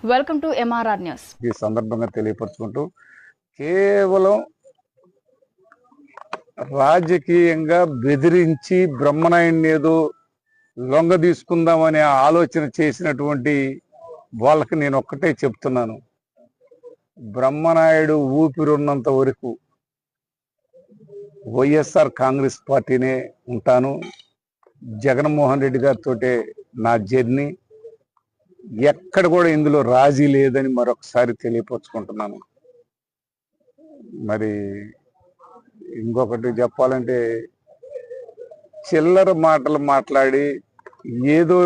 Welcome to MRR news. ఈ సందర్భంగా తెలియపరుచుకుంటూ కేవలం రాజకీయంగా బెదిరించి బ్రహ్మనాయుడిని ఏదో లొంగ తీసుకుందామనే ఆలోచన చేసినటువంటి వాళ్ళకి నేను ఒక్కటే చెప్తున్నాను. బ్రహ్మనాయుడు ఊపిరున్నంత వరకు వైఎస్ఆర్ కాంగ్రెస్ పార్టీనే ఉంటాను. జగన్మోహన్ రెడ్డి గారితో నా జర్నీ, ఎక్కడ కూడా ఇందులో రాజీ లేదని మరొకసారి తెలియపరుచుకుంటున్నాను. మరి ఇంకొకటి చెప్పాలంటే, చిల్లర మాటలు మాట్లాడి ఏదో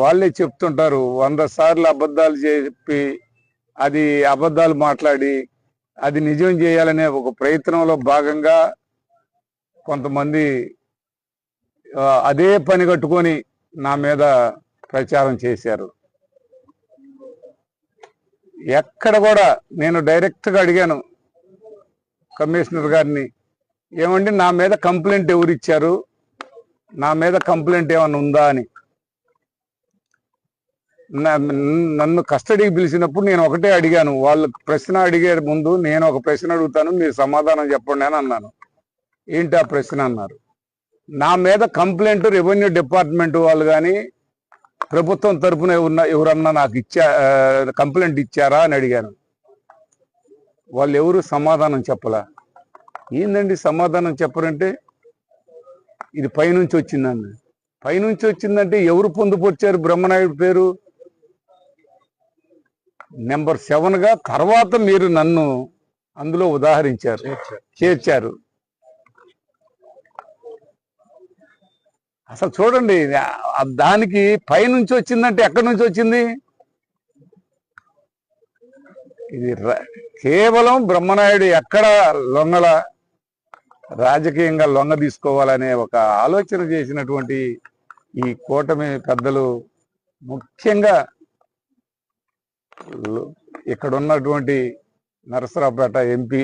వాళ్ళే చెప్తుంటారు 100 సార్లు అబద్ధాలు చెప్పి అది అబద్ధాలు మాట్లాడి అది నిజం చేయాలనే ఒక ప్రయత్నంలో భాగంగా కొంతమంది అదే పని కట్టుకొని నా మీద ప్రచారం చేశారు. ఎక్కడ కూడా నేను డైరెక్ట్గా అడిగాను కమిషనర్ గారిని, ఏమండి నా మీద కంప్లైంట్ ఎవరు ఇచ్చారు, నా మీద కంప్లైంట్ ఏమైనా ఉందా అని. నన్ను కస్టడీకి పిలిచినప్పుడు నేను ఒకటే అడిగాను, వాళ్ళు ప్రశ్న అడిగే ముందు నేను ఒక ప్రశ్న అడుగుతాను, మీరు సమాధానం చెప్పండి అని అన్నాను. ఏంటి ఆ ప్రశ్న అన్నారు. నా మీద కంప్లైంట్ రెవెన్యూ డిపార్ట్మెంట్ వాళ్ళు కానీ ప్రభుత్వం తరఫున ఎవరన్నా నాకు కంప్లైంట్ ఇచ్చారా అని అడిగాను. వాళ్ళు ఎవరు సమాధానం చెప్పలా. ఏందండి సమాధానం చెప్పరంటే, ఇది పైనుంచి వచ్చిందండి. పైనుంచి వచ్చిందంటే ఎవరు పొందుపరిచారు బ్రహ్మనాయుడు పేరు? నెంబర్ 7గా తర్వాత మీరు నన్ను అందులో ఉదాహరించారు, చేర్చారు. అసలు చూడండి, దానికి పైనుంచి వచ్చిందంటే ఎక్కడి నుంచి వచ్చింది? ఇది కేవలం బ్రహ్మనాయుడు ఎక్కడ లొంగల రాజకీయంగా లొంగ తీసుకోవాలనే ఒక ఆలోచన చేసినటువంటి ఈ కూటమి పెద్దలు, ముఖ్యంగా ఇక్కడ ఉన్నటువంటి నరసరావుపేట ఎంపీ